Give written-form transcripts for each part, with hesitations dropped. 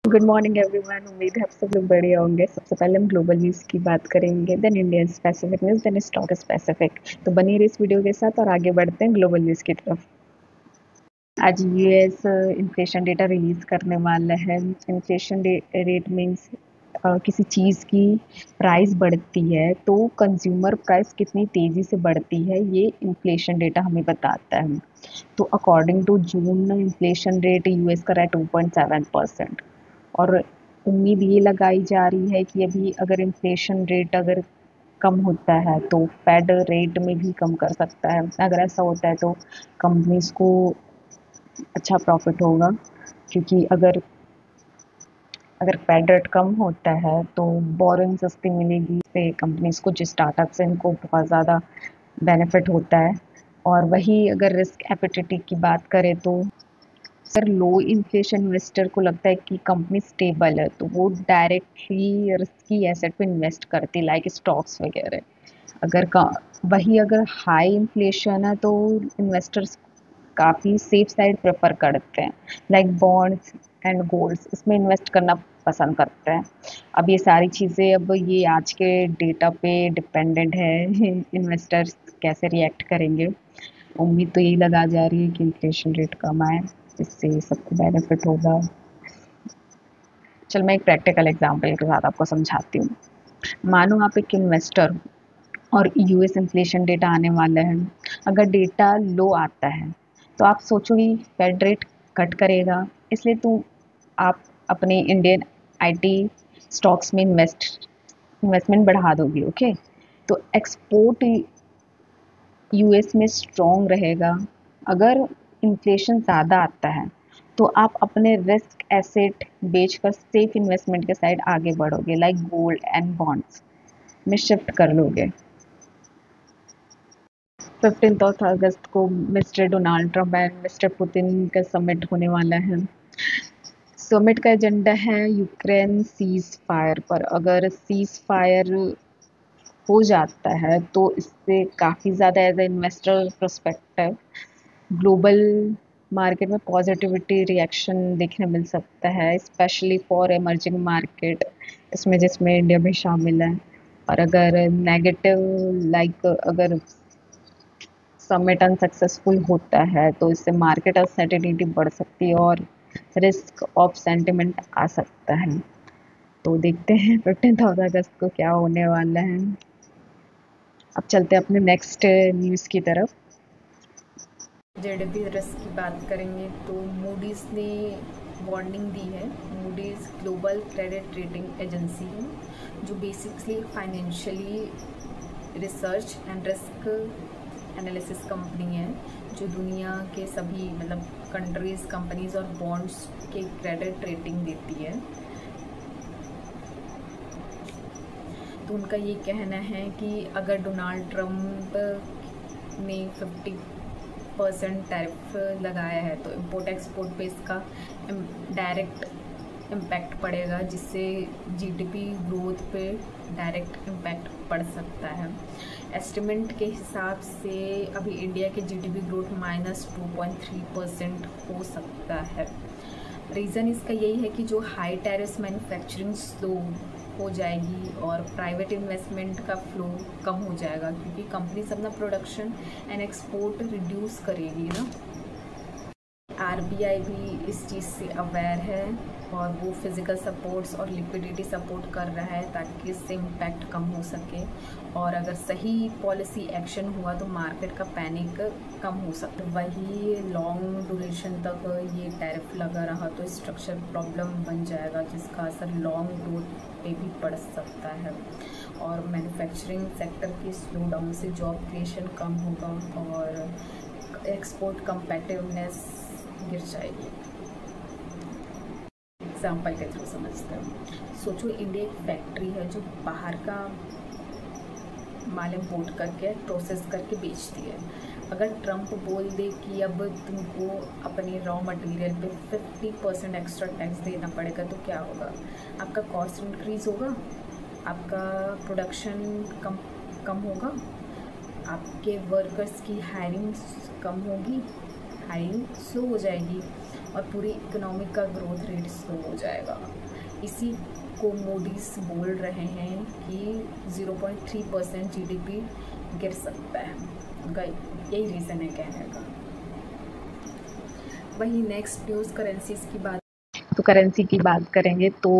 Good morning everyone. उम्मीद है आप सब लोग बढ़िया होंगे। सबसे पहले हम ग्लोबल न्यूज़ की बात करेंगे, then Indian specific news, then stock specific. तो बनी रही इस वीडियो के साथ और आगे बढ़ते हैं ग्लोबल न्यूज़ की तरफ। आज यूएस इन्फ्लेशन डेटा रिलीज करने वाला है। इन्फ्लेशन रेट मीन्स किसी चीज़ की प्राइस बढ़ती है तो कंज्यूमर प्राइस कितनी तेज़ी से बढ़ती है, ये इन्फ्लेशन डेटा हमें बताता है। तो according to June inflation rate US का रहा 2.7%। और उम्मीद ये लगाई जा रही है कि अभी अगर इन्फ्लेशन रेट अगर कम होता है तो फेड रेट में भी कम कर सकता है। अगर ऐसा होता है तो कंपनीज को अच्छा प्रॉफिट होगा, क्योंकि अगर अगर फेड रेट कम होता है तो बोरिंग सस्ती मिलेगी, इससे कंपनीज को, जो स्टार्टअप्स हैं, इनको बहुत ज़्यादा बेनिफिट होता है। और वही अगर रिस्क एपिटिटी की बात करें तो अगर लो इन्फ्लेशन इन्वेस्टर को लगता है कि कंपनी स्टेबल है तो वो डायरेक्टली रिस्की एसेट पे इन्वेस्ट करती, लाइक स्टॉक्स वगैरह। अगर वही अगर हाई इन्फ्लेशन है तो इन्वेस्टर्स काफ़ी सेफ साइड प्रेफर करते हैं, लाइक बॉन्ड्स एंड गोल्ड्स, इसमें इन्वेस्ट करना पसंद करते हैं। अब ये सारी चीज़ें, अब ये आज के डेटा पे डिपेंडेंट है इन्वेस्टर्स कैसे रिएक्ट करेंगे। उम्मीद तो यही लगा जा रही है कि इन्फ्लेशन रेट कम आए, जिससे सबको बेनिफिट होगा। चल मैं एक प्रैक्टिकल एग्जांपल के साथ आपको समझाती हूँ। मानो आप एक इन्वेस्टर और यूएस इन्फ्लेशन डेटा आने वाला है। अगर डेटा लो आता है तो आप सोचोगे फेड रेट कट करेगा, इसलिए आप अपने इंडियन आईटी स्टॉक्स में इन्वेस्टमेंट बढ़ा दोगे। ओके, तो एक्सपोर्ट यूएस में स्ट्रॉन्ग रहेगा। अगर इन्फ्लेशन ज़्यादा आता है तो आप अपने रिस्क एसेट बेचकर सेफ इन्वेस्टमेंट के साइड आगे बढ़ोगे, लाइक गोल्ड एंड बॉन्ड्स में शिफ्ट कर लोगे। 15 अगस्त को mister Donald Trump and mister Putin का समिट होने वाला है। समिट का एजेंडा है यूक्रेन सीज फायर पर। अगर सीज फायर हो जाता है तो इससे काफ़ी ज़्यादा as a investor perspective global market में पॉजिटिविटी रिएक्शन देखने मिल सकता है, स्पेशली फॉर इमर्जिंग मार्केट, इसमें जिसमें इंडिया भी शामिल है। और अगर नेगेटिव, लाइक अगर समिट अनसक्सेसफुल होता है तो इससे मार्केट अनसर्टेनिटी बढ़ सकती है और रिस्क ऑफ सेंटिमेंट आ सकता है। तो देखते हैं 15 अगस्त को क्या होने वाला है। अब चलते हैं अपने नेक्स्ट न्यूज़ की तरफ। जेडीपी रिस्क की बात करेंगे तो मूडीज़ ने वार्निंग दी है। Moody's global credit rating agency है जो basically financially research and risk analysis company है, जो दुनिया के सभी मतलब कंट्रीज़, कंपनीज और बॉन्ड्स के क्रेडिट रेटिंग देती है। तो उनका ये कहना है कि अगर डोनाल्ड ट्रंप ने 50% टैरिफ लगाया है तो इम्पोर्ट एक्सपोर्ट पे इसका डायरेक्ट इम्पैक्ट पड़ेगा, जिससे जीडीपी ग्रोथ पे डायरेक्ट इम्पैक्ट पड़ सकता है। एस्टिमेट के हिसाब से अभी इंडिया के जीडीपी ग्रोथ -2.3% हो सकता है। रीज़न इसका यही है कि जो हाई टैरिफ मैन्युफैक्चरिंग स्लो हो जाएगी और प्राइवेट इन्वेस्टमेंट का फ्लो कम हो जाएगा, क्योंकि कंपनीज अपना प्रोडक्शन एंड एक्सपोर्ट रिड्यूस करेगी ना। आरबीआई भी इस चीज़ से अवेयर है और वो फिज़िकल सपोर्ट्स और लिक्विडिटी सपोर्ट कर रहा है ताकि इससे इम्पैक्ट कम हो सके। और अगर सही पॉलिसी एक्शन हुआ तो मार्केट का पैनिक कम हो सकता है। वही लॉन्ग ड्यूरेशन तक ये टैरिफ लगा रहा तो स्ट्रक्चरल प्रॉब्लम बन जाएगा, जिसका असर लॉन्ग ग्रोथ पे भी पड़ सकता है। और मैन्युफैक्चरिंग सेक्टर की स्लो डाउन से जॉब क्रिएशन कम होगा और एक्सपोर्ट कम्पेटिवनेस गिर जाएगी। एग्जाम्पल के थ्रू समझते हैं। सोचो इंडिया एक फैक्ट्री है जो बाहर का माल इम्पोर्ट करके प्रोसेस करके बेचती है। अगर ट्रंप बोल दे कि अब तुमको अपने रॉ मटेरियल पे 50% एक्स्ट्रा टैक्स देना पड़ेगा तो क्या होगा? आपका कॉस्ट इंक्रीज होगा, आपका प्रोडक्शन कम होगा, आपके वर्कर्स की हायरिंग कम होगी, हायरिंग स्लो हो जाएगी और पूरी इकोनॉमिक का ग्रोथ रेट स्लो हो जाएगा। इसी को मोडीज बोल रहे हैं कि 0.3% जीडीपी गिर सकता है। उनका यही रीज़न है कहने का। वही नेक्स्ट न्यूज़ करेंसीज की बात। तो करेंसी की बात करेंगे तो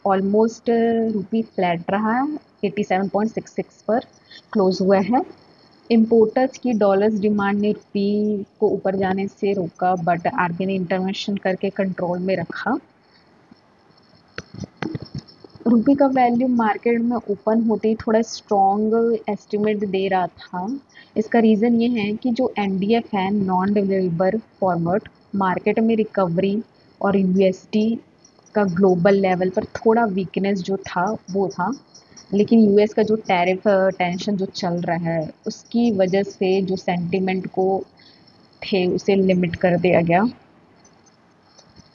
ऑलमोस्ट रुपी फ्लैट रहा है, 87.66 पर क्लोज हुआ है। इम्पोर्टर्स की डॉलर्स डिमांड ने रुपी को ऊपर जाने से रोका, बट आरबीआई ने इंटरवेंशन करके कंट्रोल में रखा। रुपी का वैल्यू मार्केट में ओपन होते ही थोड़ा स्ट्रॉन्ग एस्टिमेट दे रहा था। इसका रीज़न ये है कि जो एनडीएफ है, नॉन डिलीवरेबल फॉरवर्ड, मार्केट में रिकवरी और यूएसडी का ग्लोबल लेवल पर थोड़ा वीकनेस जो था वो था, लेकिन यूएस का जो टैरिफ टेंशन जो चल रहा है उसकी वजह से जो सेंटिमेंट को थे उसे लिमिट कर दिया गया।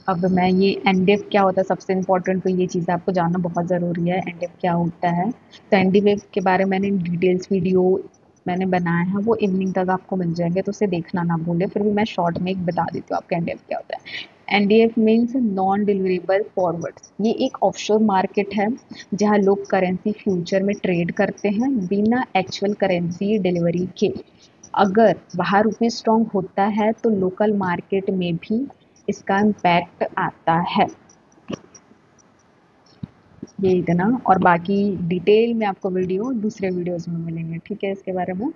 अब मैं ये एनडीएफ क्या होता है, सबसे इम्पोर्टेंट तो ये चीज़ आपको जानना बहुत ज़रूरी है, एनडीएफ क्या होता है। तो एनडीएफ के बारे में मैंने डिटेल्स वीडियो मैंने बनाया है, वो इवनिंग तक आपको मिल जाएंगे, तो उसे देखना ना भूलें। फिर भी मैं शॉर्ट में एक बता देती हूँ आपका एनडीएफ क्या होता है। NDF means non deliverable forwards. ये एक ऑफशोर मार्केट है जहाँ लोग करेंसी फ्यूचर में ट्रेड करते हैं बिना एक्चुअल करेंसी डिलीवरी के। अगर बाहर रुपये स्ट्रॉन्ग होता है तो लोकल मार्केट में भी इसका इम्पैक्ट आता है। ये इतना, और बाकी डिटेल में आपको वीडियो दूसरे वीडियोस में मिलेंगे, ठीक है, इसके बारे में।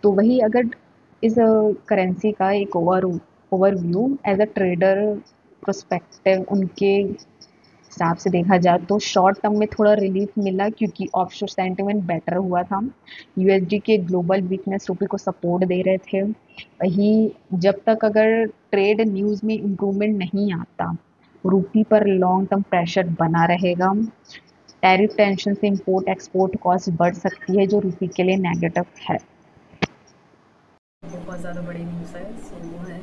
तो वही अगर इस करेंसी का एक overview as a trader prospective उनके हिसाब से देखा जाए तो शॉर्ट टर्म में थोड़ा रिलीफ मिला क्योंकि ऑफशोर सेंटिमेंट बेटर हुआ था। यूएसडी के ग्लोबल वीकनेस रुपये को सपोर्ट दे रहे थे। वही जब तक अगर ट्रेड न्यूज़ में इम्प्रूवमेंट नहीं आता, रुपये पर लॉन्ग टर्म प्रेशर बना रहेगा। टैरिफ टेंशन से इंपोर्ट एक्सपोर्ट कॉस्ट बढ़ सकती है जो रुपये के लिए नेगेटिव है। बहुत ज़्यादा बड़ी न्यूज़ है। सो वो है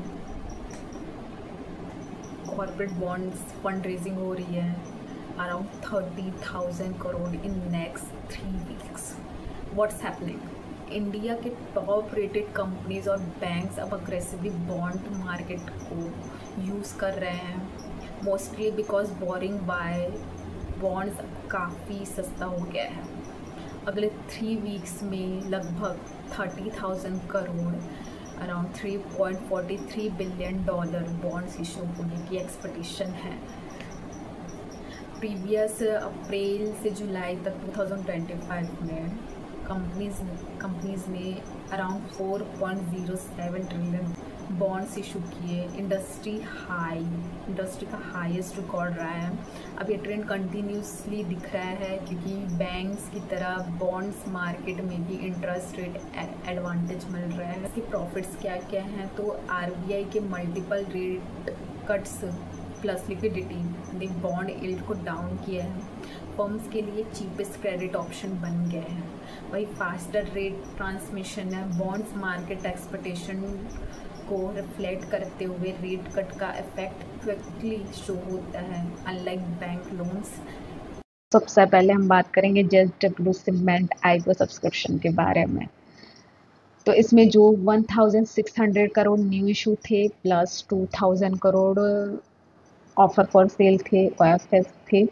कॉर्पोरेट बॉन्ड्स फंड रेजिंग हो रही है around 30,000 crore in next 3 weeks. What's happening? India के टॉप रेटेड कंपनीज और बैंक्स अब अग्रेसिवली बॉन्ड मार्केट को यूज़ कर रहे हैं, mostly because borrowing by bonds काफ़ी सस्ता हो गया है। अगले 3 वीक्स में लगभग 30,000 crore around 3.43 billion dollar bonds issue होने की एक्सपेक्टेशन है। प्रीवियस अप्रैल से जुलाई तक 2025 में कंपनीज ने अराउंड 4.07 ट्रिलियन बॉन्ड्स इशू किए। इंडस्ट्री का हाईएस्ट रिकॉर्ड रहा है। अब ये ट्रेंड कंटिन्यूसली दिख रहा है क्योंकि बैंक्स की तरह बॉन्ड्स मार्केट में भी इंटरेस्ट रेट एडवांटेज मिल रहा है। इसके प्रॉफिट्स क्या क्या हैं? तो आरबीआई के multiple rate cuts plus liquidity ने बॉन्ड यील्ड को डाउन किया है। फर्म्स के लिए चीपेस्ट क्रेडिट ऑप्शन बन गए हैं। वही फास्टर रेट ट्रांसमिशन है। बॉन्ड्स मार्केट एक्सपेक्टेशन को रिफ्लेक्ट करते हुए रेट कट का इफेक्ट क्विकली शो होता है, अनलाइक बैंक लोन्स। सबसे पहले हम बात करेंगे जेएसडब्ल्यू सीमेंट आईपीओ सब्सक्रिप्शन के बारे में। तो इसमें जो 1600 करोड़ न्यू इशू थे plus 2000 crore offer for sale थे, ओएफएस थे।